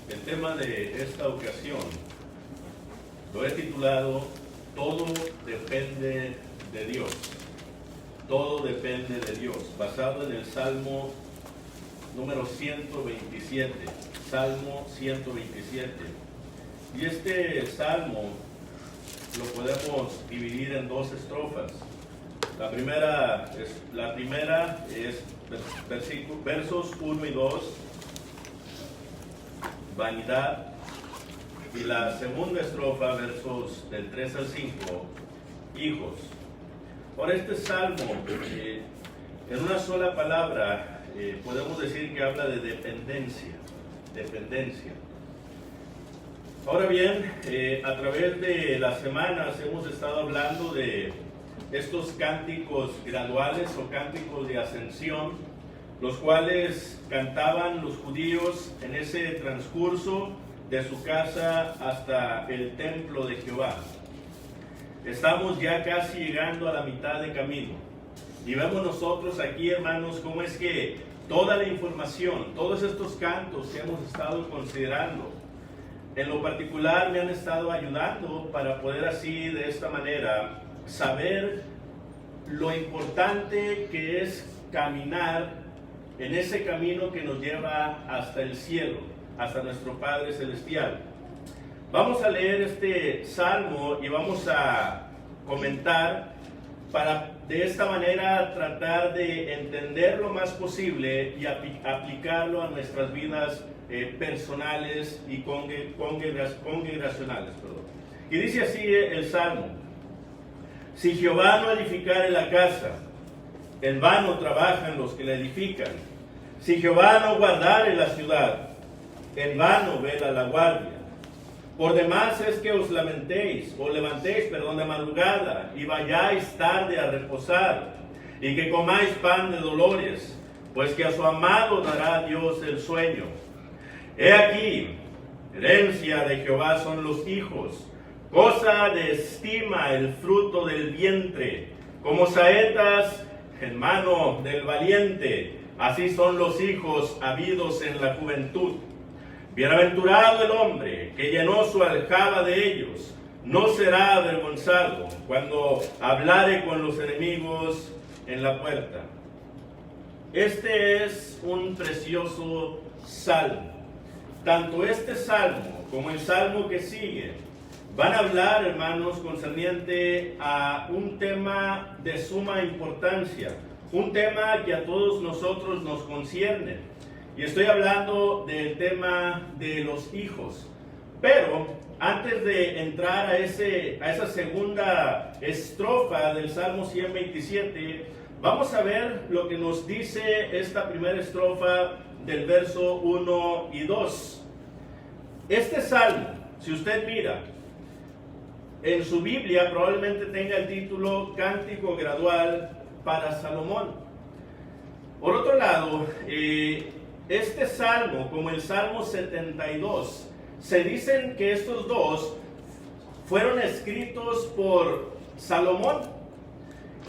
El tema de esta ocasión lo he titulado Todo depende de Dios. Todo depende de Dios, basado en el Salmo número 127. Salmo 127. Y este salmo lo podemos dividir en dos estrofas. La primera es versos 1 y 2, vanidad. Y la segunda estrofa, versos del 3 al 5, hijos. Por este salmo, en una sola palabra, podemos decir que habla de dependencia. Dependencia. Ahora bien, a través de las semanas hemos estado hablando de estos cánticos graduales o cánticos de ascensión, los cuales cantaban los judíos en ese transcurso de su casa hasta el templo de Jehová. Estamos ya casi llegando a la mitad de camino y vemos nosotros aquí, hermanos, cómo es que toda la información, todos estos cantos que hemos estado considerando, en lo particular me han estado ayudando para poder así, de esta manera, saber lo importante que es caminar en ese camino que nos lleva hasta el cielo, hasta nuestro Padre Celestial. Vamos a leer este salmo y vamos a comentar para de esta manera tratar de entender lo más posible y aplicarlo a nuestras vidas personales y congregacionales. Y dice así el salmo: si Jehová no edificare la casa, en vano trabajan los que la edifican. Si Jehová no guardare la ciudad, en vano vela la guardia. Por demás es que os levantéis de madrugada, y vayáis tarde a reposar, y que comáis pan de dolores, pues que a su amado dará Dios el sueño. He aquí, herencia de Jehová son los hijos, cosa de estima el fruto del vientre, como saetas en mano del valiente, así son los hijos habidos en la juventud. Bienaventurado el hombre que llenó su aljaba de ellos, no será avergonzado cuando hablare con los enemigos en la puerta. Este es un precioso salmo. Tanto este salmo como el salmo que sigue van a hablar, hermanos, concerniente a un tema de suma importancia, un tema que a todos nosotros nos concierne. Y estoy hablando del tema de los hijos. Pero antes de entrar a esa segunda estrofa del Salmo 127, vamos a ver lo que nos dice esta primera estrofa del verso 1 y 2. Este salmo, si usted mira, en su Biblia probablemente tenga el título Cántico Gradual para Salomón. Por otro lado, este salmo, como el Salmo 72, se dicen que estos dos fueron escritos por Salomón.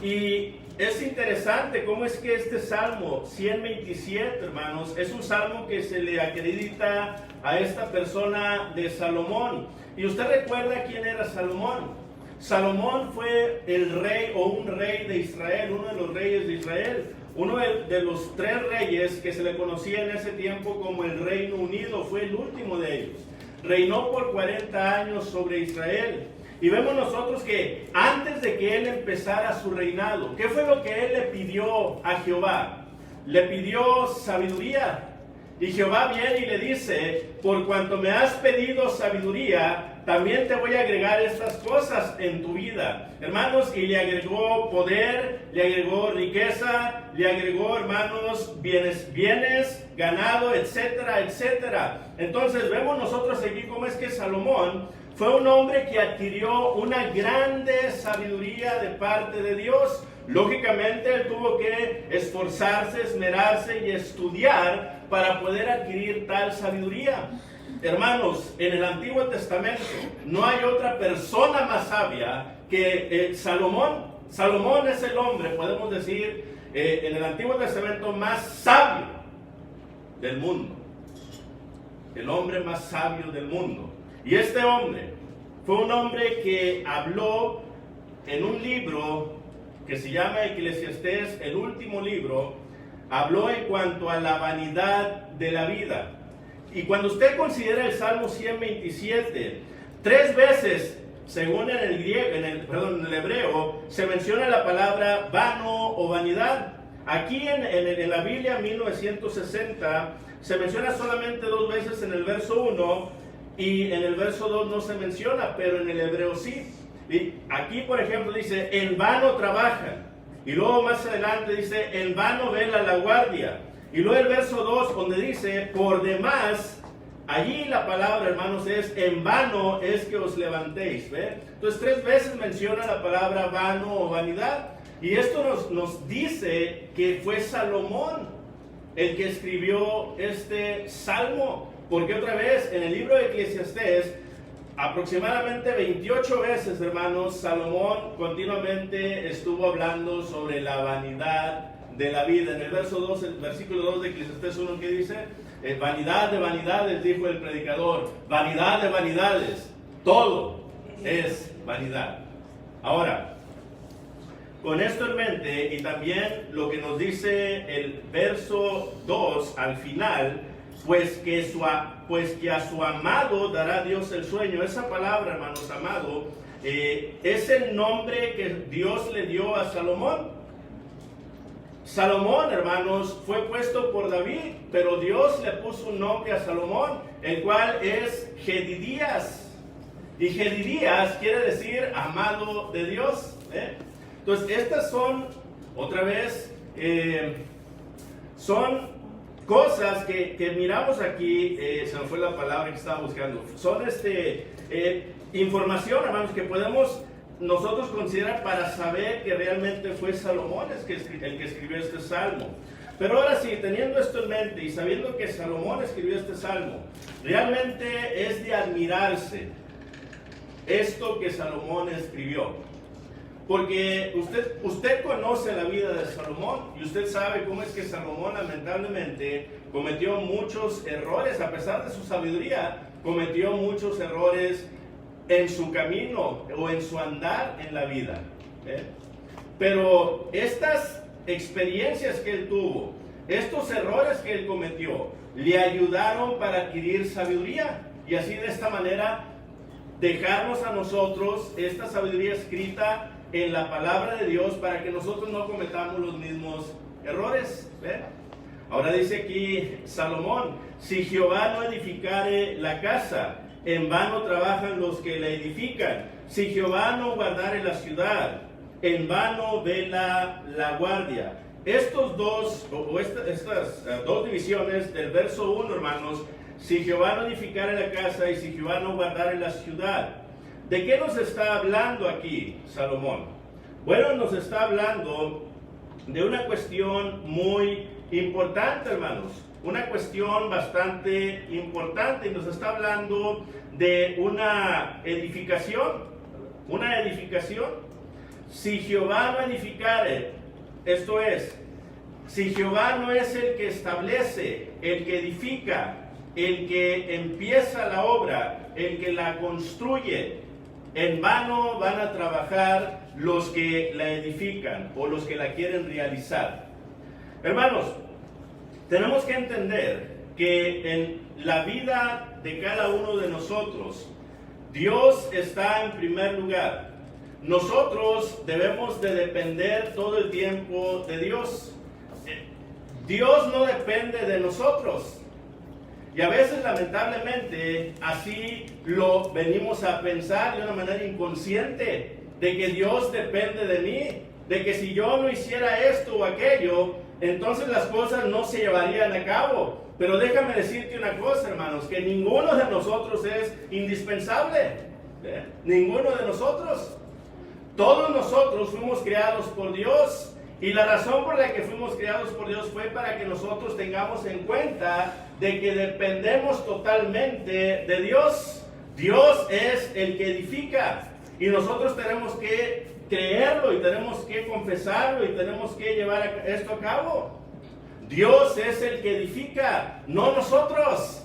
Y es interesante cómo es que este Salmo 127, hermanos, es un salmo que se le acredita a esta persona de Salomón. Y usted recuerda quién era Salomón. Salomón fue el rey o un rey de Israel, uno de los reyes de Israel. Uno de los tres reyes que se le conocía en ese tiempo como el Reino Unido, fue el último de ellos. Reinó por 40 años sobre Israel. Y vemos nosotros que antes de que él empezara su reinado, ¿qué fue lo que él le pidió a Jehová? Le pidió sabiduría. Y Jehová viene y le dice: por cuanto me has pedido sabiduría, también te voy a agregar estas cosas en tu vida, hermanos. Y le agregó poder, le agregó riqueza, le agregó, hermanos, bienes, ganado, etcétera, etcétera. Entonces vemos nosotros aquí cómo es que Salomón fue un hombre que adquirió una grande sabiduría de parte de Dios. Lógicamente él tuvo que esforzarse, esmerarse y estudiar para poder adquirir tal sabiduría. Hermanos, en el Antiguo Testamento no hay otra persona más sabia que Salomón. Salomón es el hombre, podemos decir, en el Antiguo Testamento más sabio del mundo. el hombre más sabio del mundo. Y este hombre fue un hombre que habló en un libro que se llama Eclesiastés, el último libro, habló en cuanto a la vanidad de la vida. Y cuando usted considera el Salmo 127, 3 veces, según en el griego, en el hebreo, se menciona la palabra vano o vanidad. Aquí en la Biblia 1960 se menciona solamente 2 veces en el verso 1 y en el verso 2 no se menciona, pero en el hebreo sí. Y aquí, por ejemplo, dice, en vano trabajan. Y luego más adelante dice, en vano vela la guardia. Y luego el verso 2, donde dice, por demás, allí la palabra, hermanos, es, en vano es que os levantéis. ¿Ve? Entonces 3 veces menciona la palabra vano o vanidad. Y esto nos dice que fue Salomón el que escribió este salmo. Porque otra vez, en el libro de Eclesiastés, aproximadamente 28 veces, hermanos, Salomón continuamente estuvo hablando sobre la vanidad de la vida. En el verso 2, el versículo 2 de Eclesiastés 1, que dice, vanidad de vanidades, dijo el predicador, vanidad de vanidades, todo es vanidad. Ahora, con esto en mente, y también lo que nos dice el verso 2 al final, pues que a su amado dará Dios el sueño. Esa palabra, hermanos, amado, es el nombre que Dios le dio a Salomón. Salomón, hermanos, fue puesto por David, pero Dios le puso un nombre a Salomón, el cual es Jedidías. Y Jedidías quiere decir amado de Dios. Entonces, estas son, otra vez, son cosas que miramos aquí, se me fue la palabra que estaba buscando, son información, hermanos, que podemos nosotros considerar para saber que realmente fue Salomón el que escribió este salmo. Pero ahora sí, teniendo esto en mente y sabiendo que Salomón escribió este salmo, realmente es de admirarse esto que Salomón escribió. Porque usted conoce la vida de Salomón y usted sabe cómo es que Salomón lamentablemente cometió muchos errores, a pesar de su sabiduría, cometió muchos errores en su camino o en su andar en la vida. Pero estas experiencias que él tuvo, estos errores que él cometió, le ayudaron para adquirir sabiduría y así de esta manera dejarnos a nosotros esta sabiduría escrita en la palabra de Dios para que nosotros no cometamos los mismos errores. Ahora dice aquí Salomón, si Jehová no edificare la casa, en vano trabajan los que la edifican. Si Jehová no guardare la ciudad, en vano vela la guardia. Estos dos, estas dos divisiones del verso 1, hermanos, si Jehová no edificare la casa y si Jehová no guardare la ciudad. ¿De qué nos está hablando aquí Salomón? Bueno, nos está hablando de una cuestión muy importante, hermanos. Una cuestión bastante importante y nos está hablando de una edificación. Una edificación. Si Jehová no edificare, esto es, si Jehová no es el que establece, el que edifica, el que empieza la obra, el que la construye, en vano van a trabajar los que la edifican o los que la quieren realizar. Hermanos, tenemos que entender que en la vida de cada uno de nosotros, Dios está en primer lugar. Nosotros debemos de depender todo el tiempo de Dios. Dios no depende de nosotros. Y a veces, lamentablemente, así lo venimos a pensar de una manera inconsciente, de que Dios depende de mí, de que si yo no hiciera esto o aquello, entonces las cosas no se llevarían a cabo. Pero déjame decirte una cosa, hermanos, que ninguno de nosotros es indispensable. Ninguno de nosotros. Todos nosotros fuimos creados por Dios. Y la razón por la que fuimos creados por Dios fue para que nosotros tengamos en cuenta de que dependemos totalmente de Dios. Dios es el que edifica y nosotros tenemos que creerlo y tenemos que confesarlo y tenemos que llevar esto a cabo. Dios es el que edifica, no nosotros.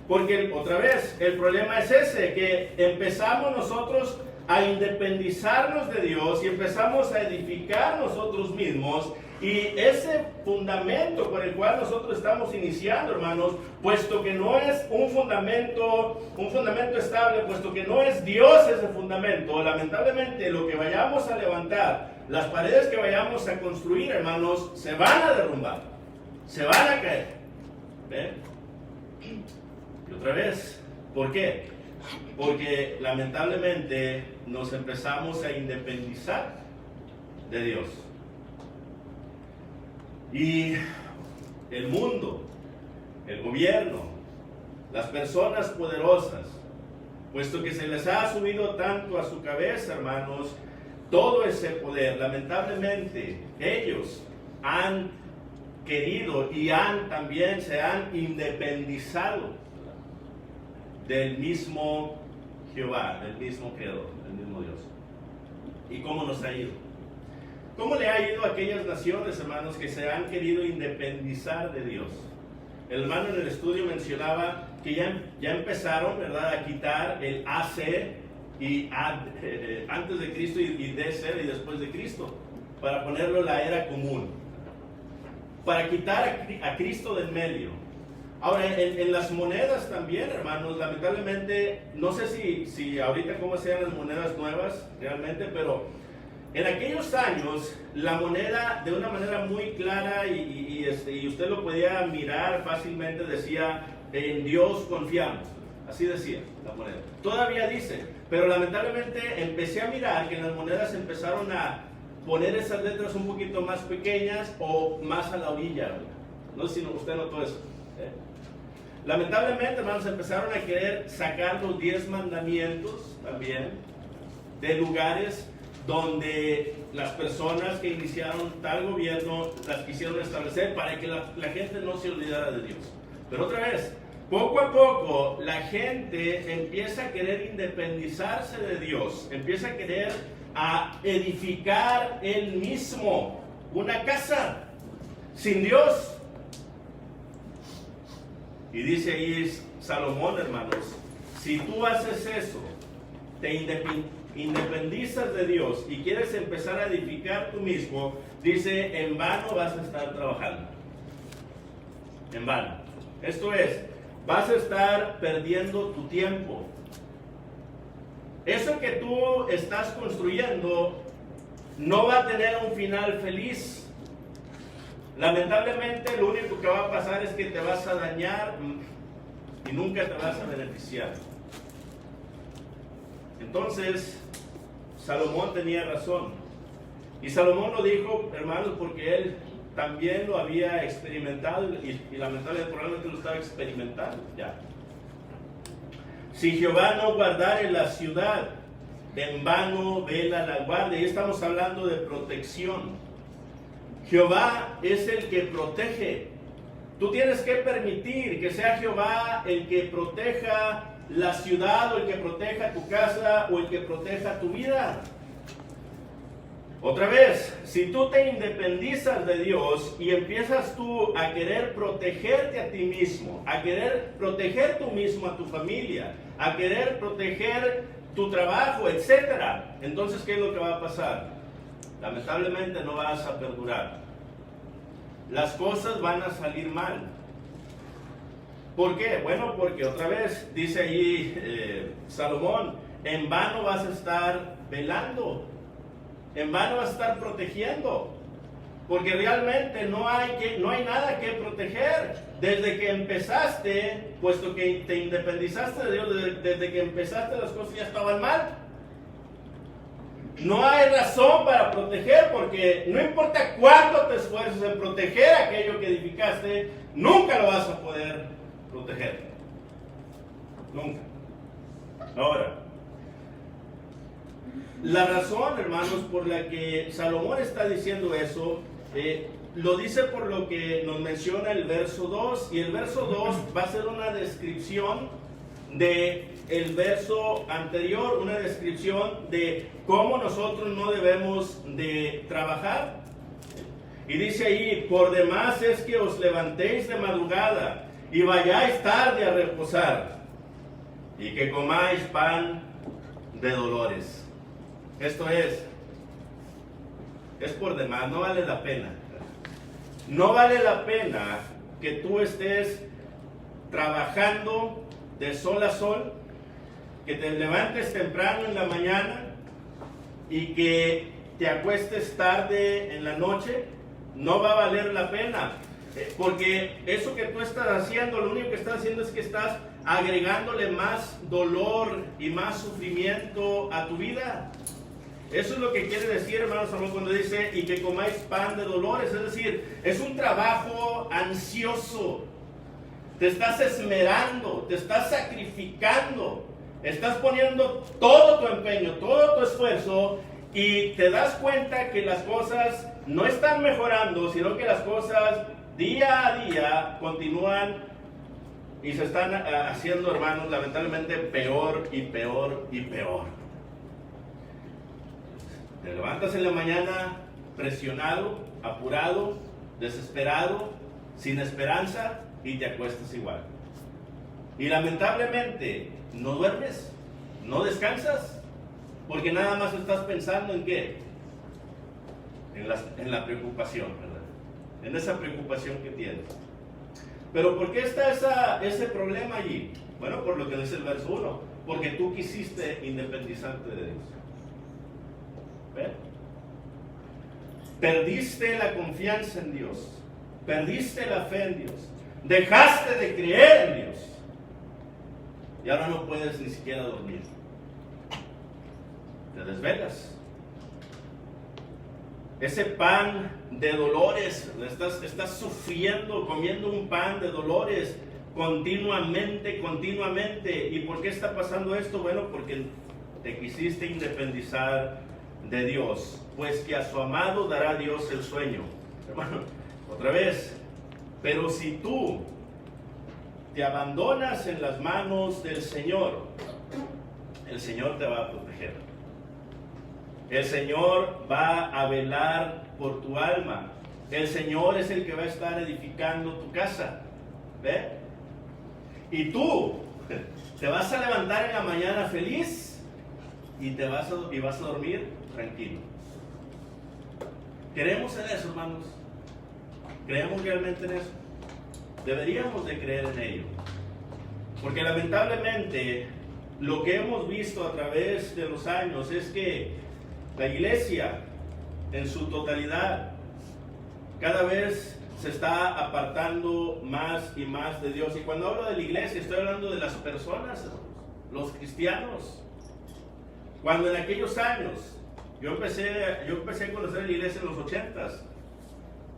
Porque otra vez, el problema es ese, que empezamos nosotros a independizarnos de Dios y empezamos a edificar nosotros mismos, y ese fundamento por el cual nosotros estamos iniciando, hermanos, puesto que no es un fundamento estable, puesto que no es Dios ese fundamento, lamentablemente lo que vayamos a levantar, las paredes que vayamos a construir, hermanos, se van a derrumbar, se van a caer. ¿Ven? Y otra vez, ¿por qué? Porque lamentablemente nos empezamos a independizar de Dios. Y el mundo, el gobierno, las personas poderosas, puesto que se les ha subido tanto a su cabeza, hermanos, todo ese poder, lamentablemente ellos han querido y también se han independizado del mismo Jehová, del mismo Creador, del mismo Dios. ¿Y cómo nos ha ido? ¿Cómo le ha ido a aquellas naciones, hermanos, que se han querido independizar de Dios? El hermano en el estudio mencionaba que ya empezaron, ¿verdad?, a quitar el AC y antes de Cristo y DC y después de Cristo, para ponerlo en la era común, para quitar a Cristo del medio. Ahora, en las monedas también, hermanos, lamentablemente, no sé si ahorita cómo sean las monedas nuevas realmente, pero en aquellos años, la moneda, de una manera muy clara, y usted lo podía mirar fácilmente, decía, en Dios confiamos. Así decía la moneda. Todavía dice, pero lamentablemente empecé a mirar que en las monedas empezaron a poner esas letras un poquito más pequeñas o más a la orilla. No sé si usted notó eso. Lamentablemente, hermanos, empezaron a querer sacar los 10 mandamientos también de lugares donde las personas que iniciaron tal gobierno las quisieron establecer para que la gente no se olvidara de Dios. Pero otra vez, poco a poco la gente empieza a querer independizarse de Dios, empieza a querer a edificar él mismo una casa sin Dios. Y dice ahí Salomón, hermanos, si tú haces eso, te independizas de Dios y quieres empezar a edificar tú mismo, dice, en vano vas a estar trabajando. En vano. Esto es, vas a estar perdiendo tu tiempo. Eso que tú estás construyendo no va a tener un final feliz. Lamentablemente, lo único que va a pasar es que te vas a dañar y nunca te vas a beneficiar. Entonces, Salomón tenía razón. Y Salomón lo dijo, hermanos, porque él también lo había experimentado y lamentablemente probablemente lo estaba experimentando ya. Si Jehová no guardare la ciudad, en vano vela la guardia. Y estamos hablando de protección. Jehová es el que protege. Tú tienes que permitir que sea Jehová el que proteja la ciudad, o el que proteja tu casa, o el que proteja tu vida. Otra vez, si tú te independizas de Dios y empiezas tú a querer protegerte a ti mismo, a querer proteger tú mismo a tu familia, a querer proteger tu trabajo, etcétera, entonces ¿qué es lo que va a pasar? Lamentablemente no vas a perdurar. Las cosas van a salir mal. ¿Por qué? Bueno, porque otra vez dice ahí Salomón, en vano vas a estar velando, en vano vas a estar protegiendo, porque realmente no hay nada que proteger. Desde que empezaste, puesto que te independizaste de Dios, desde que empezaste las cosas ya estaban mal. No hay razón para proteger, porque no importa cuánto te esfuerces en proteger aquello que edificaste, nunca lo vas a poder proteger. Nunca. Ahora, la razón, hermanos, por la que Salomón está diciendo eso, lo dice por lo que nos menciona el verso 2, y el verso 2 va a ser una descripción de el verso anterior, una descripción de cómo nosotros no debemos de trabajar. Y dice ahí, por demás es que os levantéis de madrugada y vayáis tarde a reposar, y que comáis pan de dolores. Esto es por demás, no vale la pena. No vale la pena que tú estés trabajando de sol a sol, que te levantes temprano en la mañana y que te acuestes tarde en la noche. No va a valer la pena, porque eso que tú estás haciendo, lo único que estás haciendo es que estás agregándole más dolor y más sufrimiento a tu vida. Eso es lo que quiere decir, hermanos, cuando dice y que comáis pan de dolores. Es decir, es un trabajo ansioso. Te estás esmerando, te estás sacrificando, estás poniendo todo tu empeño, todo tu esfuerzo, y te das cuenta que las cosas no están mejorando, sino que las cosas día a día continúan y se están haciendo, hermanos, lamentablemente peor y peor y peor. Te levantas en la mañana presionado, apurado, desesperado, sin esperanza, y te acuestas igual. Y lamentablemente no duermes, no descansas, porque nada más estás pensando en ¿qué? En la preocupación, ¿verdad? En esa preocupación que tienes. Pero ¿por qué está ese problema allí? Bueno, por lo que dice el verso 1, porque tú quisiste independizarte de Dios. ¿Ven? Perdiste la confianza en Dios, perdiste la fe en Dios, dejaste de creer en Dios, y ahora no puedes ni siquiera dormir. Te desvelas. Ese pan de dolores, estás sufriendo, comiendo un pan de dolores continuamente. ¿Y por qué está pasando esto? Bueno, porque te quisiste independizar de Dios, pues que a su amado dará Dios el sueño. Hermano, otra vez, pero si tú te abandonas en las manos del Señor, el Señor te va a proteger. El Señor va a velar por tu alma. El Señor es el que va a estar edificando tu casa. ¿Ve? Y tú te vas a levantar en la mañana feliz y vas a dormir tranquilo. ¿Creemos en eso, hermanos? ¿Creemos realmente en eso? Deberíamos de creer en ello. Porque lamentablemente lo que hemos visto a través de los años es que la iglesia en su totalidad cada vez se está apartando más y más de Dios. Y cuando hablo de la iglesia estoy hablando de las personas, los cristianos. Cuando en aquellos años yo empecé a conocer la iglesia en los 80s.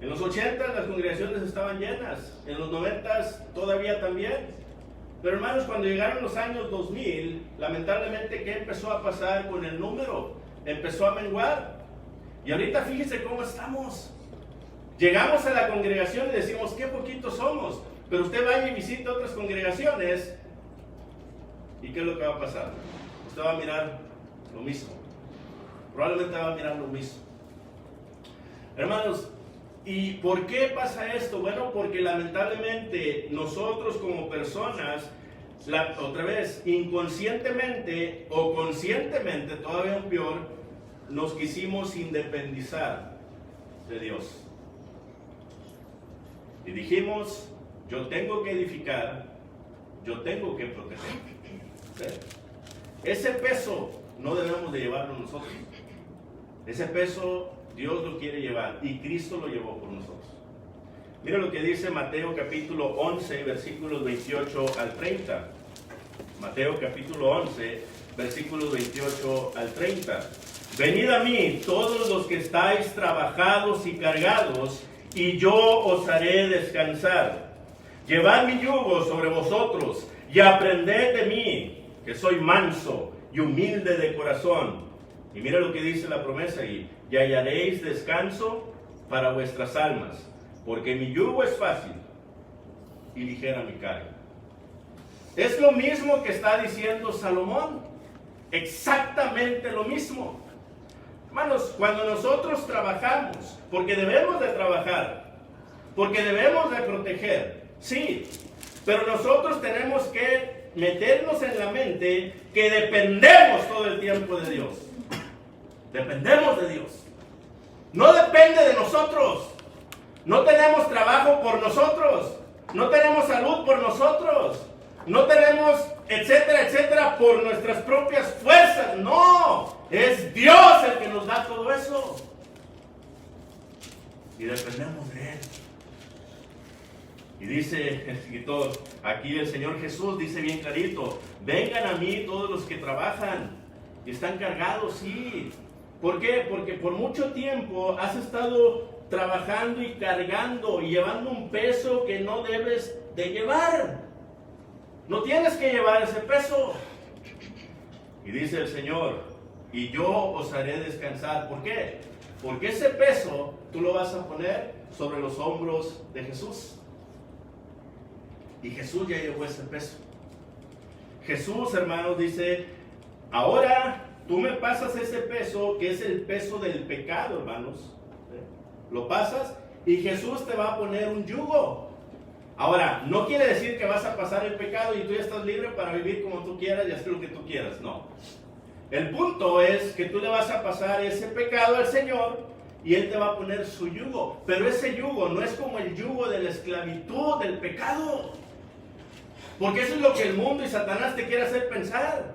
En los 80 las congregaciones estaban llenas, en los 90 todavía también. Pero hermanos, cuando llegaron los años 2000, lamentablemente, ¿qué empezó a pasar con el número? Empezó a menguar. Y ahorita fíjese cómo estamos. Llegamos a la congregación y decimos, qué poquitos somos. Pero usted vaya y visite otras congregaciones, ¿y qué es lo que va a pasar? Usted va a mirar lo mismo. Probablemente va a mirar lo mismo. Hermanos, ¿y por qué pasa esto? Bueno, porque lamentablemente nosotros como personas, otra vez, inconscientemente o conscientemente, todavía peor, nos quisimos independizar de Dios. Y dijimos, yo tengo que edificar, yo tengo que proteger. ¿Sí? Ese peso no debemos de llevarlo nosotros. Ese peso Dios lo quiere llevar y Cristo lo llevó por nosotros. Mira lo que dice Mateo capítulo 11, versículos 28 al 30. Mateo capítulo 11, versículos 28 al 30. Venid a mí todos los que estáis trabajados y cargados, y yo os haré descansar. Llevad mi yugo sobre vosotros y aprended de mí, que soy manso y humilde de corazón. Y mira lo que dice la promesa ahí: y hallaréis descanso para vuestras almas, porque mi yugo es fácil y ligera mi carga. Es lo mismo que está diciendo Salomón, exactamente lo mismo. Hermanos, cuando nosotros trabajamos, porque debemos de trabajar, porque debemos de proteger, sí, Pero nosotros tenemos que meternos en la mente que dependemos todo el tiempo de Dios. Dependemos de Dios. No depende de nosotros. No tenemos trabajo por nosotros. No tenemos salud por nosotros. No tenemos, etcétera, etcétera, por nuestras propias fuerzas. No, es Dios el que nos da todo eso. Y dependemos de Él. Y dice el escritor, aquí el Señor Jesús dice bien clarito, vengan a mí todos los que trabajan y están cargados, sí. ¿Por qué? Porque por mucho tiempo has estado trabajando y cargando y llevando un peso que no debes de llevar. No tienes que llevar ese peso. Y dice el Señor, y yo os haré descansar. ¿Por qué? Porque ese peso tú lo vas a poner sobre los hombros de Jesús. Y Jesús ya llevó ese peso. Jesús, hermanos, dice, ahora tú me pasas ese peso, que es el peso del pecado, hermanos. Lo pasas y Jesús te va a poner un yugo. Ahora, no quiere decir que vas a pasar el pecado y tú ya estás libre para vivir como tú quieras y hacer lo que tú quieras, no. El punto es que tú le vas a pasar ese pecado al Señor y Él te va a poner su yugo. Pero ese yugo no es como el yugo de la esclavitud, del pecado. Porque eso es lo que el mundo y Satanás te quiere hacer pensar.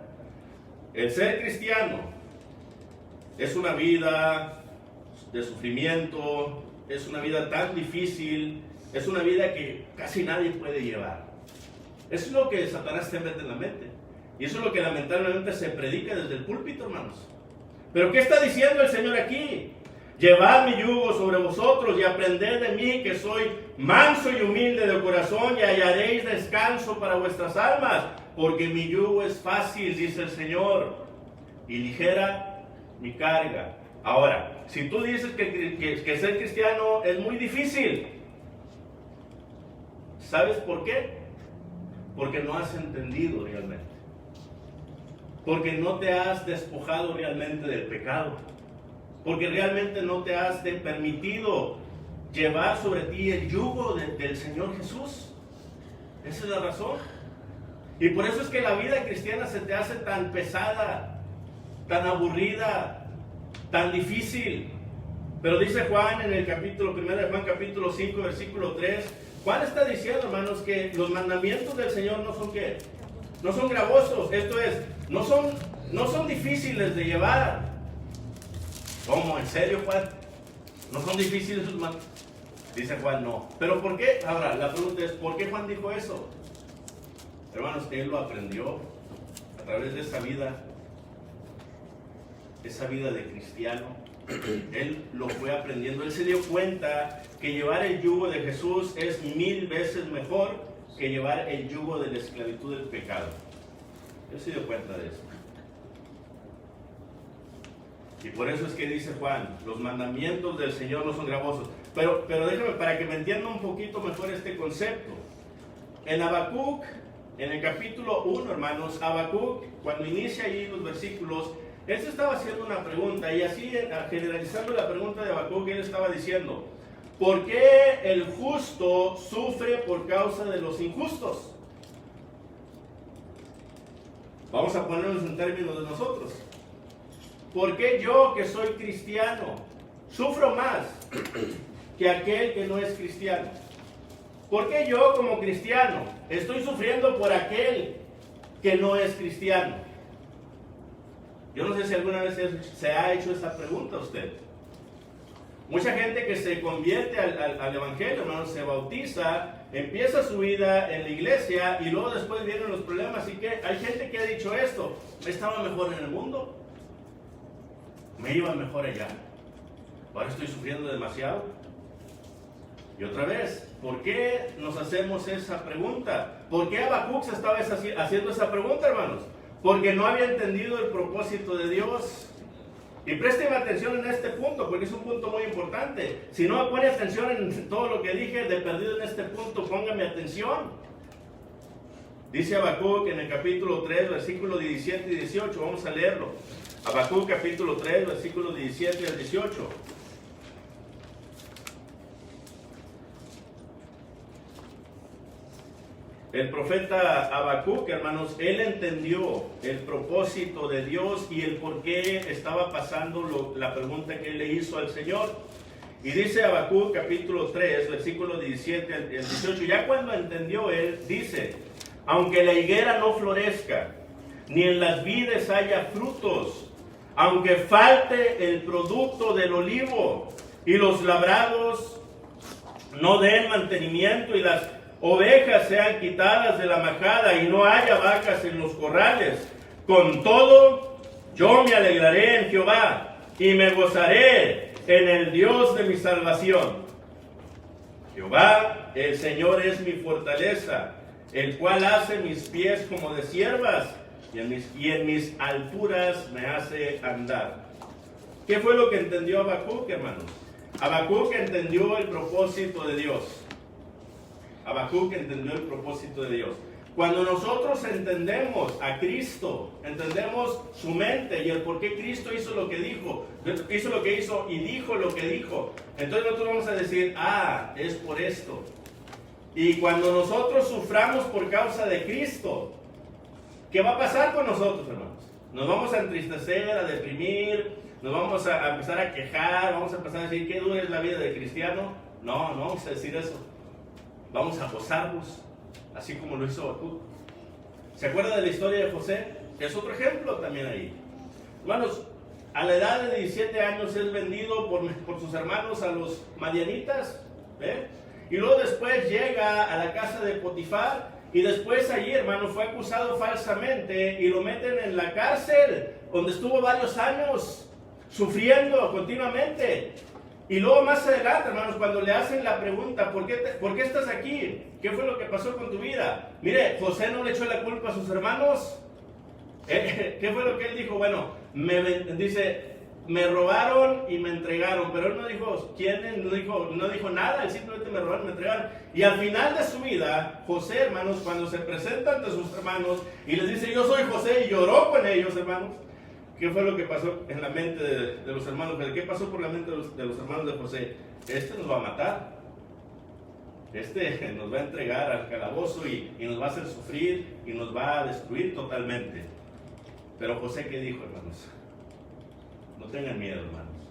El ser cristiano es una vida de sufrimiento, es una vida tan difícil, es una vida que casi nadie puede llevar. Eso es lo que Satanás te mete en la mente. Y eso es lo que lamentablemente se predica desde el púlpito, hermanos. Pero ¿qué está diciendo el Señor aquí? Llevad mi yugo sobre vosotros y aprended de mí, que soy manso y humilde de corazón, y hallaréis descanso para vuestras almas, porque mi yugo es fácil, dice el Señor, y ligera mi carga. Ahora, si tú dices que ser cristiano es muy difícil, ¿sabes por qué? Porque no has entendido realmente. Porque no te has despojado realmente del pecado. Porque realmente no te has permitido llevar sobre ti el yugo del Señor Jesús. Esa es la razón. Y por eso es que la vida cristiana se te hace tan pesada, tan aburrida, tan difícil. Pero dice Juan en el capítulo 1 de Juan, capítulo 5, versículo 3, Juan está diciendo, hermanos, que los mandamientos del Señor no son ¿qué? No son gravosos, esto es, no son difíciles de llevar. ¿Cómo? ¿En serio, Juan? ¿No son difíciles sus mandamientos? Dice Juan, no. ¿Pero por qué? Ahora, la pregunta es, ¿por qué Juan dijo eso? Hermanos, que él lo aprendió a través de esa vida de cristiano. Él lo fue aprendiendo. Él se dio cuenta que llevar el yugo de Jesús es 1000 veces mejor que llevar el yugo de la esclavitud del pecado. Él se dio cuenta de eso. Y por eso es que dice Juan, los mandamientos del Señor no son gravosos. Pero déjame, para que me entienda un poquito mejor este concepto. En Habacuc, en el capítulo 1, hermanos, Habacuc, cuando inicia ahí los versículos, él se estaba haciendo una pregunta, y así, generalizando la pregunta de Habacuc, él estaba diciendo, ¿por qué el justo sufre por causa de los injustos? Vamos a ponernos en términos de nosotros. ¿Por qué yo, que soy cristiano, sufro más que aquel que no es cristiano? ¿Por qué yo, como cristiano, estoy sufriendo por aquel que no es cristiano? Yo no sé si alguna vez se ha hecho esa pregunta a usted. Mucha gente que se convierte al Evangelio, hermanos, se bautiza, empieza su vida en la iglesia y luego después vienen los problemas. Así que hay gente que ha dicho esto: estaba mejor en el mundo, me iba mejor allá, ahora estoy sufriendo demasiado. Y otra vez, ¿por qué nos hacemos esa pregunta? ¿Por qué Habacuc se estaba haciendo esa pregunta, hermanos? Porque no había entendido el propósito de Dios. Y presten atención en este punto, porque es un punto muy importante. Si no me pone atención en todo lo que dije, de perdido en este punto, póngame atención. Dice Habacuc en el capítulo 3, versículos 17 y 18, vamos a leerlo. Habacuc capítulo 3, versículos 17 al 18. El profeta Habacuc, hermanos, él entendió el propósito de Dios y el por qué estaba pasando la pregunta que él le hizo al Señor. Y dice Habacuc capítulo 3, versículo 17 al 18, ya cuando entendió él, dice: aunque la higuera no florezca, ni en las vides haya frutos, aunque falte el producto del olivo, y los labrados no den mantenimiento, y las ovejas sean quitadas de la majada, y no haya vacas en los corrales, con todo yo me alegraré en Jehová, y me gozaré en el Dios de mi salvación. Jehová, el Señor, es mi fortaleza, el cual hace mis pies como de ciervas, y en mis alturas me hace andar. ¿Qué fue lo que entendió Habacuc, hermanos? Habacuc entendió el propósito de Dios. Habacuc entendió el propósito de Dios. Cuando nosotros entendemos a Cristo, entendemos su mente y el por qué Cristo hizo lo que dijo, hizo lo que hizo y dijo lo que dijo, entonces nosotros vamos a decir: ah, es por esto. Y cuando nosotros suframos por causa de Cristo, ¿qué va a pasar con nosotros, hermanos? Nos vamos a entristecer, a deprimir, nos vamos a empezar a quejar, vamos a empezar a decir: ¿qué dura es la vida de cristiano? No, no vamos a decir eso. Vamos a gozarnos, así como lo hizo Habacuc. ¿Se acuerda de la historia de José? Es otro ejemplo también ahí. Hermanos, a la edad de 17 años es vendido por sus hermanos a los madianitas, ¿eh? Y luego después llega a la casa de Potifar, y después allí, hermano, fue acusado falsamente y lo meten en la cárcel, donde estuvo varios años sufriendo continuamente. Y luego más adelante, hermanos, cuando le hacen la pregunta: ¿por qué estás aquí? ¿Qué fue lo que pasó con tu vida? Mire, José no le echó la culpa a sus hermanos. ¿Qué fue lo que él dijo? Bueno, dice: me robaron y me entregaron, pero él no dijo quiénes, no dijo nada, él simplemente: me robaron y me entregaron. Y al final de su vida, José, hermanos, cuando se presenta ante sus hermanos y les dice: yo soy José, y lloró con ellos, hermanos. ¿Qué fue lo que pasó en la mente de los hermanos? ¿Qué pasó por la mente de los hermanos de José? Este nos va a matar, este nos va a entregar al calabozo y nos va a hacer sufrir y nos va a destruir totalmente. Pero José, ¿qué dijo, hermanos? No tengan miedo, hermanos.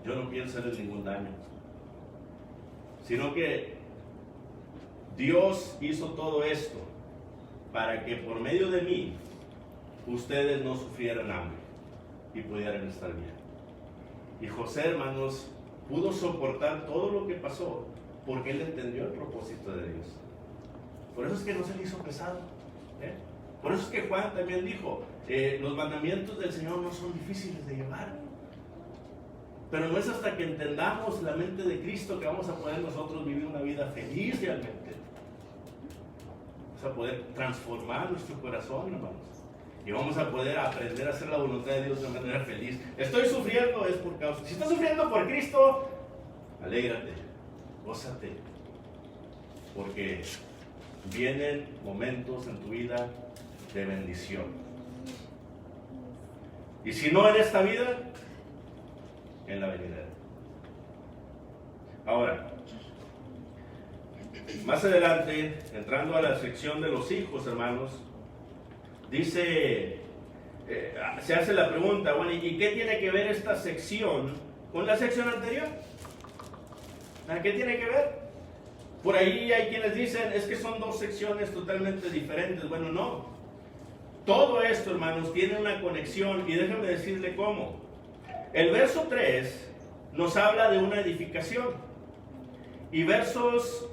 Yo no pienso hacerles ningún daño, sino que Dios hizo todo esto para que por medio de mí ustedes no sufrieran hambre y pudieran estar bien. Y José, hermanos, pudo soportar todo lo que pasó porque él entendió el propósito de Dios. Por eso es que no se le hizo pesado, ¿eh? Por eso es que Juan también dijo: los mandamientos del Señor no son difíciles de llevar. Pero no es hasta que entendamos la mente de Cristo que vamos a poder nosotros vivir una vida feliz realmente. Vamos a poder transformar nuestro corazón, hermanos. Y vamos a poder aprender a hacer la voluntad de Dios de manera feliz. Estoy sufriendo, es por causa. Si estás sufriendo por Cristo, alégrate, gózate. Porque vienen momentos en tu vida de bendición. Y si no en esta vida, en la venidera. Ahora, más adelante, entrando a la sección de los hijos, hermanos, dice, se hace la pregunta: bueno, ¿y qué tiene que ver esta sección con la sección anterior? ¿Qué tiene que ver? Por ahí hay quienes dicen: es que son dos secciones totalmente diferentes. Bueno, no. Todo esto, hermanos, tiene una conexión, y déjenme decirle cómo. El verso 3 nos habla de una edificación, y versos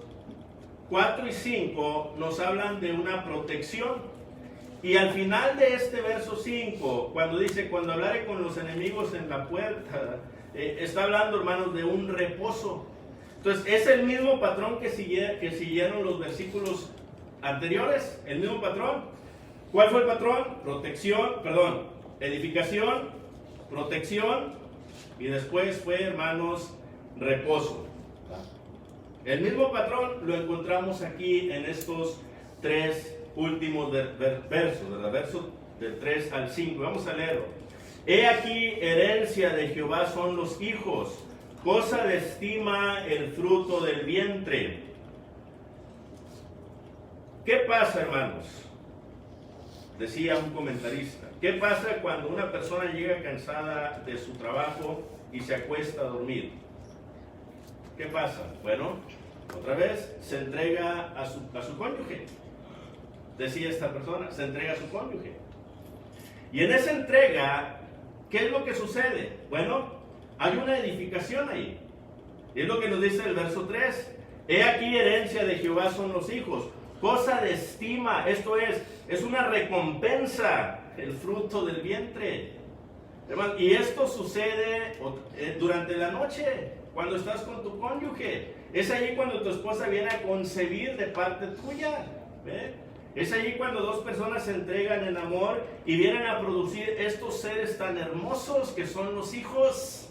4 y 5 nos hablan de una protección. Y al final de este verso 5, cuando dice: cuando hablare con los enemigos en la puerta, está hablando, hermanos, de un reposo. Entonces, es el mismo patrón que siguieron los versículos anteriores, el mismo patrón. ¿Cuál fue el patrón? Edificación, protección, y después fue, hermanos, reposo. El mismo patrón lo encontramos aquí en estos tres últimos versos, ¿verdad? Versos del 3 al 5. Vamos a leerlo. He aquí, herencia de Jehová son los hijos, cosa de estima el fruto del vientre. ¿Qué pasa, hermanos? Decía un comentarista, ¿qué pasa cuando una persona llega cansada de su trabajo y se acuesta a dormir? ¿Qué pasa? Bueno, otra vez se entrega a su cónyuge. Decía esta persona, se entrega a su cónyuge. Y en esa entrega, ¿qué es lo que sucede? Bueno, hay una edificación ahí. Y es lo que nos dice el verso 3. He aquí herencia de Jehová son los hijos, cosa de estima, esto es una recompensa, el fruto del vientre. Hermano, y esto sucede durante la noche, cuando estás con tu cónyuge. Es allí cuando tu esposa viene a concebir de parte tuya. ¿Ve? Es allí cuando dos personas se entregan en amor y vienen a producir estos seres tan hermosos que son los hijos.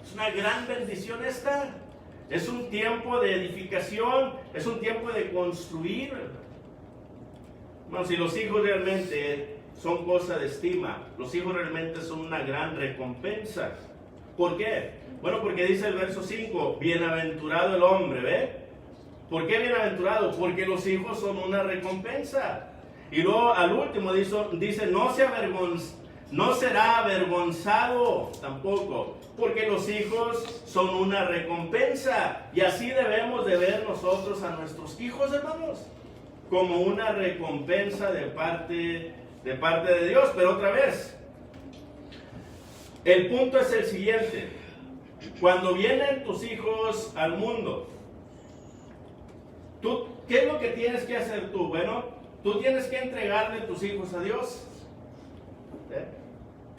Es una gran bendición esta. Es un tiempo de edificación, es un tiempo de construir. Bueno, si los hijos realmente son cosa de estima, los hijos realmente son una gran recompensa. ¿Por qué? Bueno, porque dice el verso 5, bienaventurado el hombre, ¿ve? ¿Por qué bienaventurado? Porque los hijos son una recompensa. Y luego al último dice no será avergonzado tampoco, porque los hijos son una recompensa. Y así debemos de ver nosotros a nuestros hijos, hermanos, como una recompensa de parte de Dios. Pero otra vez, el punto es el siguiente. Cuando vienen tus hijos al mundo, ¿qué es lo que tienes que hacer tú? Bueno, tú tienes que entregarle tus hijos a Dios.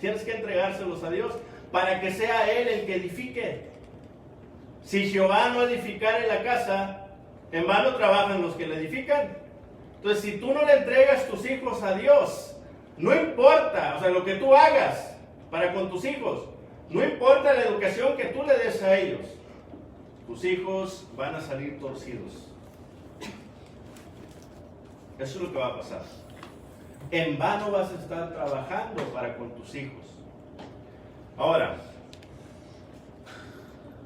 Tienes que entregárselos a Dios para que sea Él el que edifique. Si Jehová no edificare la casa, en vano trabajan los que la edifican. Entonces, si tú no le entregas tus hijos a Dios, no importa, o sea, lo que tú hagas para con tus hijos, no importa la educación que tú le des a ellos, tus hijos van a salir torcidos. Eso es lo que va a pasar. En vano vas a estar trabajando para con tus hijos. Ahora,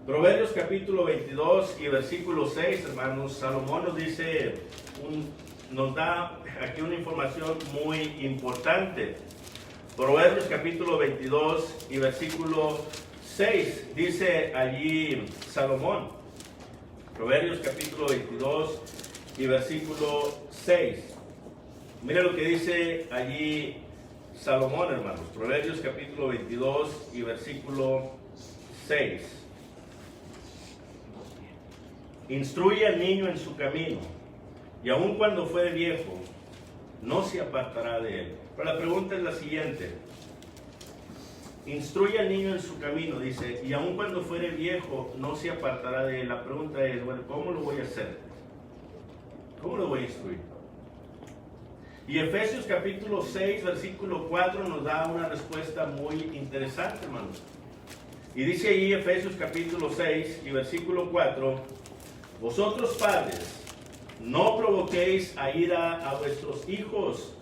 Proverbios capítulo 22 y versículo 6, hermanos, Salomón nos da aquí una información muy importante. Proverbios capítulo 22 y versículo 6, dice allí Salomón. Proverbios capítulo 22 y versículo 6. Mira lo que dice allí Salomón, hermanos. Proverbios capítulo 22 y versículo 6. Instruye al niño en su camino, y aun cuando fuere viejo, no se apartará de él. Pero la pregunta es la siguiente. Instruye al niño en su camino, dice, y aun cuando fuere viejo, no se apartará de él. La pregunta es, bueno, ¿cómo lo voy a hacer? ¿Cómo lo voy a instruir? Y Efesios capítulo 6, versículo 4 nos da una respuesta muy interesante, hermanos. Y dice ahí Efesios capítulo 6 y versículo 4, vosotros padres, no provoquéis a ira a vuestros hijos,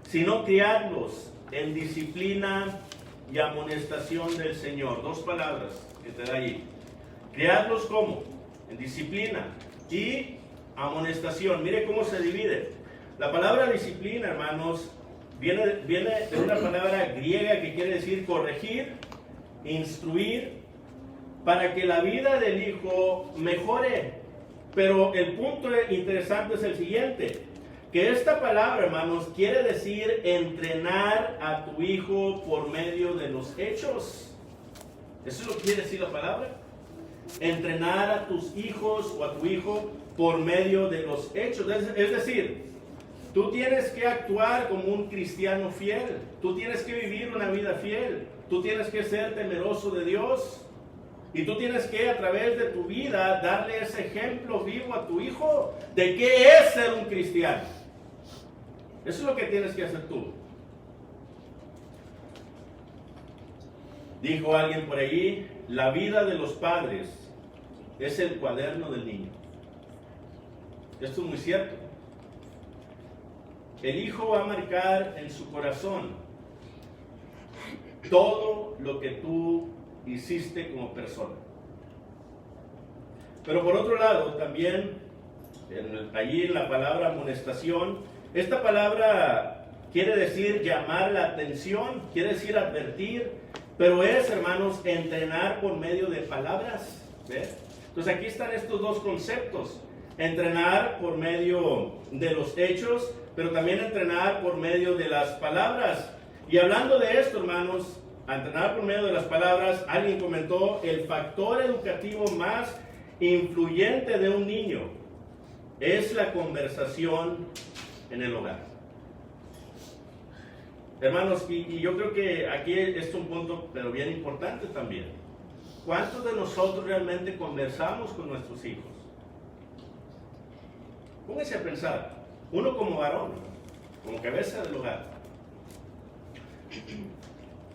sino criadlos en disciplina y amonestación del Señor. Dos palabras que te da allí. Criadlos ¿cómo? En disciplina y amonestación. Mire cómo se divide. La palabra disciplina, hermanos, viene de una palabra griega que quiere decir corregir, instruir, para que la vida del hijo mejore. Pero el punto interesante es el siguiente, que esta palabra, hermanos, quiere decir entrenar a tu hijo por medio de los hechos. ¿Eso es lo que quiere decir la palabra? Entrenar a tus hijos o a tu hijo por medio de los hechos. Es decir, tú tienes que actuar como un cristiano fiel. Tú tienes que vivir una vida fiel. Tú tienes que ser temeroso de Dios. Y tú tienes que, a través de tu vida, darle ese ejemplo vivo a tu hijo de qué es ser un cristiano. Eso es lo que tienes que hacer tú. Dijo alguien por allí, la vida de los padres es el cuaderno del niño. Esto es muy cierto. El hijo va a marcar en su corazón todo lo que tú hiciste como persona. Pero por otro lado, también allí en la palabra amonestación, esta palabra quiere decir llamar la atención, quiere decir advertir, pero es, hermanos, entrenar por medio de palabras. ¿Ves? Entonces aquí están estos dos conceptos: entrenar por medio de los hechos, pero también entrenar por medio de las palabras. Y hablando de esto, hermanos, a entrenar por medio de las palabras, alguien comentó: el factor educativo más influyente de un niño es la conversación en el hogar. Hermanos, y yo creo que aquí es un punto, pero bien importante también. ¿Cuántos de nosotros realmente conversamos con nuestros hijos? Pónganse a pensar, uno como varón, como cabeza del hogar.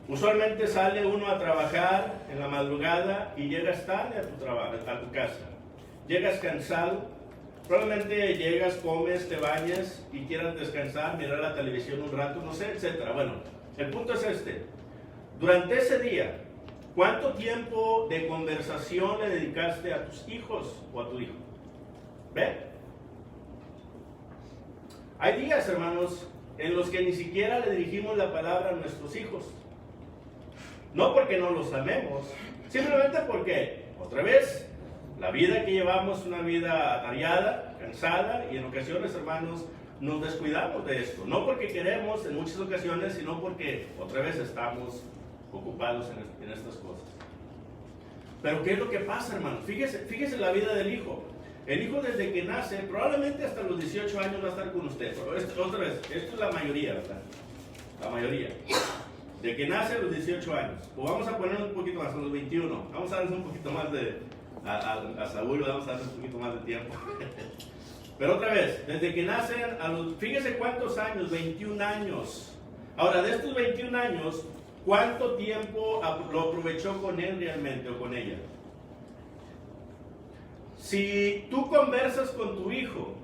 Usualmente sale uno a trabajar en la madrugada y llegas tarde a tu trabajo, a tu casa. Llegas cansado, probablemente llegas, comes, te bañas y quieras descansar, mirar la televisión un rato, no sé, etcétera. Bueno, el punto es este: durante ese día, ¿cuánto tiempo de conversación le dedicaste a tus hijos o a tu hijo? ¿Ve? Hay días, hermanos, en los que ni siquiera le dirigimos la palabra a nuestros hijos. No porque no los amemos, simplemente porque, otra vez, la vida que llevamos es una vida atareada, cansada, y en ocasiones, hermanos, nos descuidamos de esto. No porque queremos en muchas ocasiones, sino porque otra vez estamos ocupados en estas cosas. Pero ¿qué es lo que pasa, hermanos? Fíjese la vida del hijo. El hijo, desde que nace, probablemente hasta los 18 años va a estar con usted. Pero otra vez, esto es la mayoría, ¿verdad? La mayoría. De que nace a los 18 años. O vamos a poner un poquito más, a los 21. Vamos a darles un poquito más a Saúl, vamos a darle un poquito más de tiempo. Pero otra vez, desde que nacen, fíjese cuántos años, 21 años. Ahora, de estos 21 años, ¿cuánto tiempo lo aprovechó con él realmente o con ella? Si tú conversas con tu hijo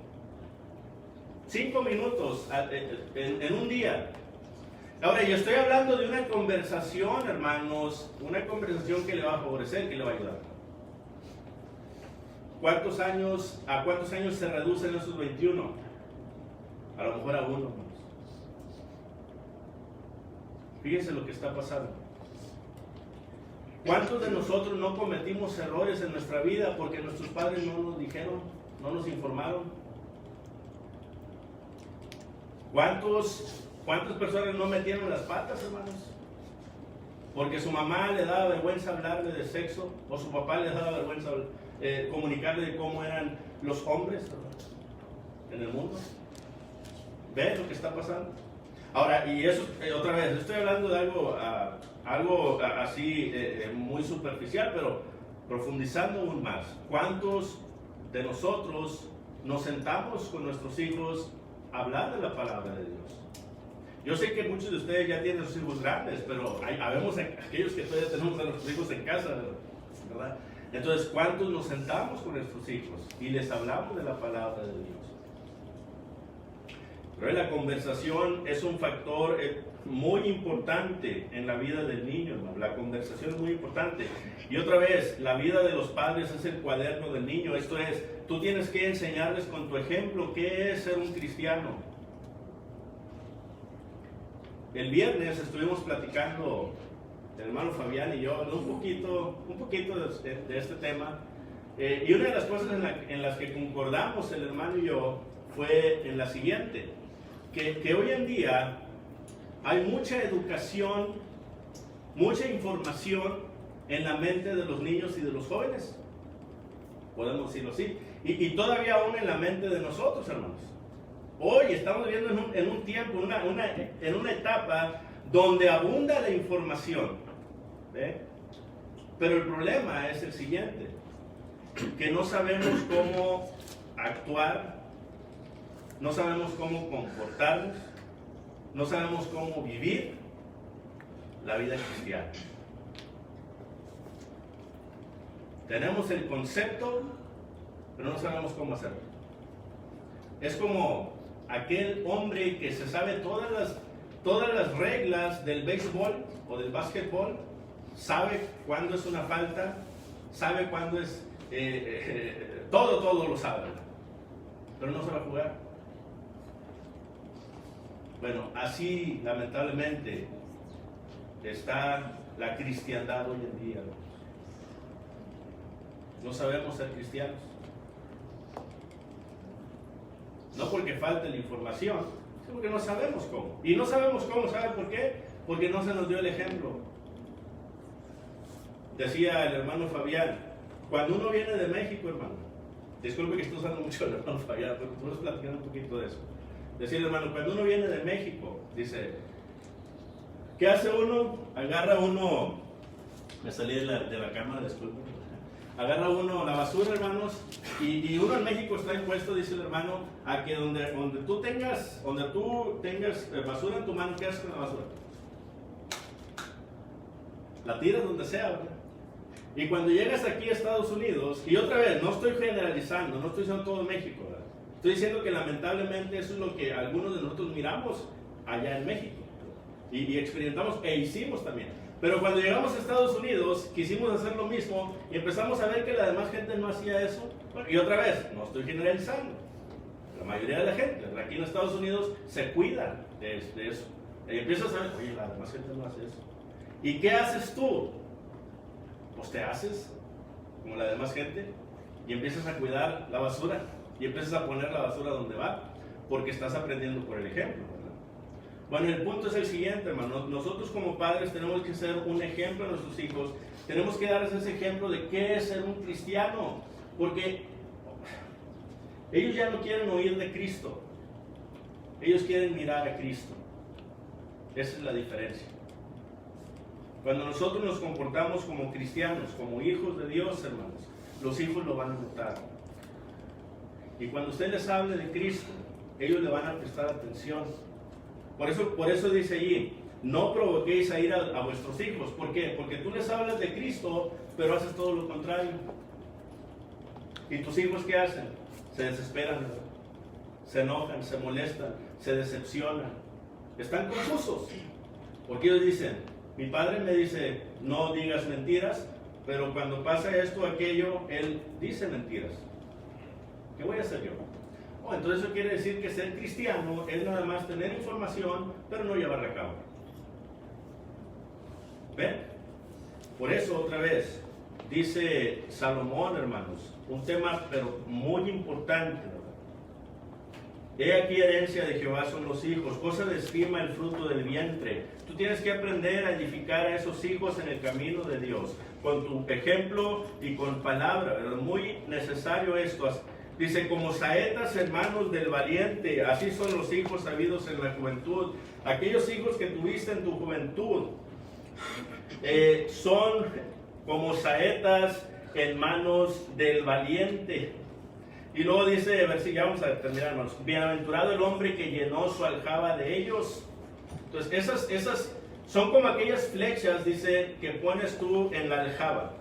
5 minutos en un día. Ahora, yo estoy hablando de una conversación, hermanos, una conversación que le va a favorecer, que le va a ayudar. ¿A cuántos años se reducen esos 21? A lo mejor a 1. Fíjense lo que está pasando. ¿Cuántos de nosotros no cometimos errores en nuestra vida porque nuestros padres no nos dijeron, no nos informaron? ¿Cuántas personas no metieron las patas, hermanos? Porque su mamá le daba vergüenza hablarle de sexo, o su papá le daba vergüenza comunicarle de cómo eran los hombres, ¿verdad?, en el mundo. ¿Ves lo que está pasando? Ahora, y eso, otra vez, estoy hablando de algo así muy superficial, pero profundizando aún más. ¿Cuántos de nosotros nos sentamos con nuestros hijos a hablar de la palabra de Dios? Yo sé que muchos de ustedes ya tienen sus hijos grandes, pero habemos aquellos que todavía tenemos a nuestros hijos en casa, ¿verdad? Entonces, ¿cuántos nos sentamos con nuestros hijos y les hablamos de la palabra de Dios? Pero la conversación es un factor muy importante en la vida del niño, hermano. La conversación es muy importante. Y otra vez, la vida de los padres es el cuaderno del niño. Esto es, tú tienes que enseñarles con tu ejemplo qué es ser un cristiano. El viernes estuvimos platicando, el hermano Fabián y yo, un poquito de este tema. Y una de las cosas en las que concordamos el hermano y yo fue en la siguiente: que hoy en día hay mucha educación, mucha información en la mente de los niños y de los jóvenes, podemos decirlo así, y todavía aún en la mente de nosotros, hermanos. Hoy estamos viviendo en un tiempo, en una etapa donde abunda la información, ¿ve? Pero el problema es el siguiente: que no sabemos cómo actuar, no sabemos cómo comportarnos, no sabemos cómo vivir la vida cristiana. Tenemos el concepto, pero no sabemos cómo hacerlo. Es como aquel hombre que se sabe todas las reglas del béisbol o del básquetbol, sabe cuándo es una falta, sabe cuándo es... todo lo sabe. pero no se va a jugar. Bueno, así lamentablemente está la cristiandad hoy en día. No sabemos ser cristianos. No porque falte la información, sino porque no sabemos cómo. Y no sabemos cómo, ¿saben por qué? Porque no se nos dio el ejemplo. Decía el hermano Fabián, cuando uno viene de México, hermano, disculpe que estoy usando mucho el hermano Fabián, pero tú nos platicando un poquito de eso. Decía el hermano, cuando uno viene de México, dice, ¿qué hace uno? Agarra uno, me salí de la cama, disculpe, agarra uno la basura, hermanos, y uno en México está impuesto, dice el hermano, a que donde tú tengas basura en tu mano, ¿qué haces con la basura? La tiras donde sea, ¿verdad? Y cuando llegas aquí a Estados Unidos, y otra vez, no estoy generalizando, no estoy diciendo todo México, ¿verdad? Estoy diciendo que lamentablemente eso es lo que algunos de nosotros miramos allá en México, y experimentamos e hicimos también. Pero cuando llegamos a Estados Unidos, quisimos hacer lo mismo y empezamos a ver que la demás gente no hacía eso. Y otra vez, no estoy generalizando. La mayoría de la gente aquí en Estados Unidos se cuida de eso. Y empiezas a ver, oye, la demás gente no hace eso. ¿Y qué haces tú? Pues te haces como la demás gente y empiezas a cuidar la basura y empiezas a poner la basura donde va, porque estás aprendiendo por el ejemplo, ¿verdad? Bueno, el punto es el siguiente, hermano. Nosotros como padres tenemos que ser un ejemplo a nuestros hijos. Tenemos que darles ese ejemplo de qué es ser un cristiano, porque ellos ya no quieren oír de Cristo, ellos quieren mirar a Cristo. Esa es la diferencia. Cuando nosotros nos comportamos como cristianos, como hijos de Dios, hermanos, los hijos lo van a notar. Y cuando usted les hable de Cristo, ellos le van a prestar atención. Por eso dice allí, no provoquéis a ir a vuestros hijos. ¿Por qué? Porque tú les hablas de Cristo, pero haces todo lo contrario. ¿Y tus hijos qué hacen? Se desesperan, se enojan, se molestan, se decepcionan. Están confusos. Porque ellos dicen, mi padre me dice, no digas mentiras, pero cuando pasa esto o aquello, él dice mentiras. ¿Qué voy a hacer yo? Entonces eso quiere decir que ser cristiano es nada más tener información, pero no llevarla a cabo. ¿Ven? Por eso, otra vez, dice Salomón, hermanos, un tema pero muy importante, ¿verdad? He aquí herencia de Jehová son los hijos, cosa de estima el fruto del vientre. Tú tienes que aprender a edificar a esos hijos en el camino de Dios, con tu ejemplo y con palabra, ¿verdad? Muy necesario esto. Dice, como saetas hermanos del valiente, así son los hijos habidos en la juventud. Aquellos hijos que tuviste en tu juventud son como saetas en manos del valiente. Y luego dice, ya vamos a terminar, hermanos, bienaventurado el hombre que llenó su aljaba de ellos. Entonces esas son como aquellas flechas, dice, que pones tú en la aljaba.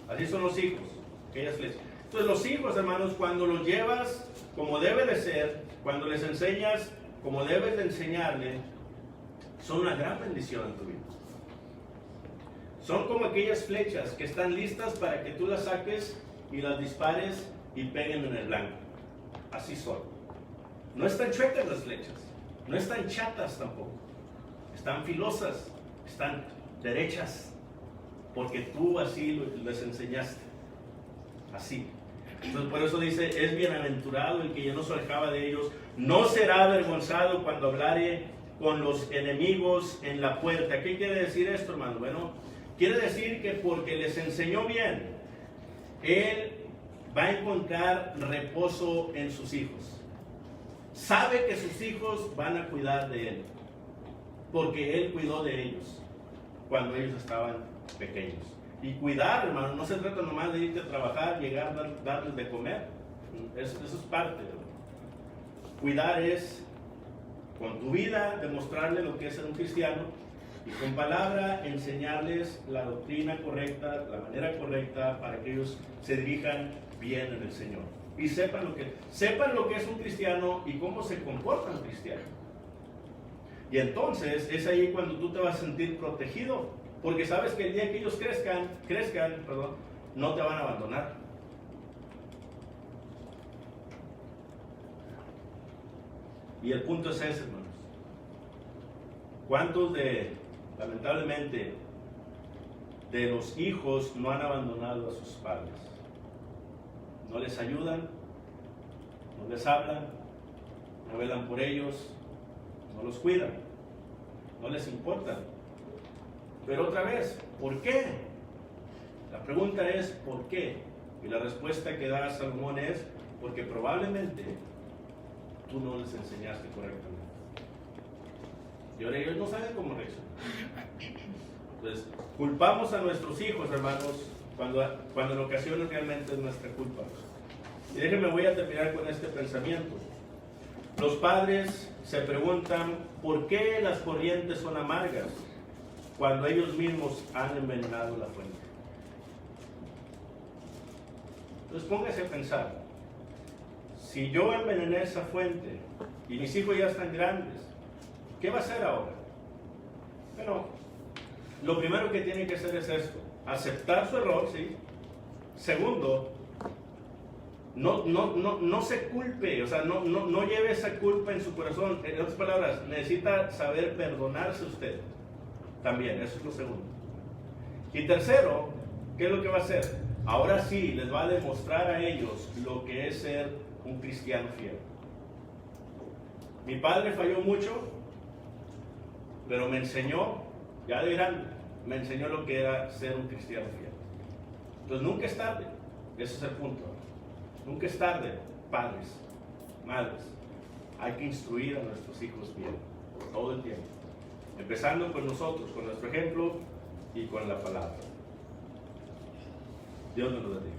Así son los hijos, aquellas flechas. Entonces los hijos, hermanos, cuando los llevas como debe de ser, cuando les enseñas como debes de enseñarle, son una gran bendición en tu vida. Son como aquellas flechas que están listas para que tú las saques y las dispares y peguen en el blanco. Así son. No están chuecas las flechas, no están chatas tampoco, están filosas, están derechas, porque tú así les enseñaste. Así. Entonces por eso dice, es bienaventurado el que llenó su aljaba de ellos, no será avergonzado cuando hablare con los enemigos en la puerta. ¿Qué quiere decir esto, hermano? Bueno, quiere decir que porque les enseñó bien, él va a encontrar reposo en sus hijos. Sabe que sus hijos van a cuidar de él, porque él cuidó de ellos cuando ellos estaban pequeños. Y cuidar, hermano, no se trata nomás de irte a trabajar, llegar, darles de comer. Eso es parte. Cuidar es, con tu vida, demostrarle lo que es ser un cristiano, y con palabra enseñarles la doctrina correcta, la manera correcta, para que ellos se dirijan bien en el Señor. Y sepan lo que es un cristiano y cómo se comporta un cristiano. Y entonces es ahí cuando tú te vas a sentir protegido. Porque sabes que el día que ellos crezcan, no te van a abandonar. Y el punto es ese, hermanos. ¿Cuántos lamentablemente, de los hijos no han abandonado a sus padres? No les ayudan, no les hablan, no velan por ellos, no los cuidan, no les importa. Pero otra vez, ¿por qué? La pregunta es ¿por qué? Y la respuesta que da Salomón es porque probablemente tú no les enseñaste correctamente. Y ahora ellos no saben cómo reaccionar. Entonces, culpamos a nuestros hijos, hermanos, cuando en ocasiones realmente es nuestra culpa. Y déjenme, voy a terminar con este pensamiento. Los padres se preguntan ¿por qué las corrientes son amargas cuando ellos mismos han envenenado la fuente? Entonces póngase a pensar, si yo envenené esa fuente y mis hijos ya están grandes, ¿qué va a hacer ahora? Bueno, lo primero que tiene que hacer es esto, aceptar su error, ¿sí? Segundo, no se culpe, o sea, no lleve esa culpa en su corazón. En otras palabras, necesita saber perdonarse usted. También, eso es lo segundo. Y tercero, ¿qué es lo que va a hacer? Ahora sí, les va a demostrar a ellos lo que es ser un cristiano fiel. Mi padre falló mucho, pero me enseñó, ya de grande, me enseñó lo que era ser un cristiano fiel. Entonces nunca es tarde, ese es el punto. Nunca es tarde, padres, madres. Hay que instruir a nuestros hijos bien, todo el tiempo. Empezando con nosotros, con nuestro ejemplo y con la palabra. Dios nos lo bendiga.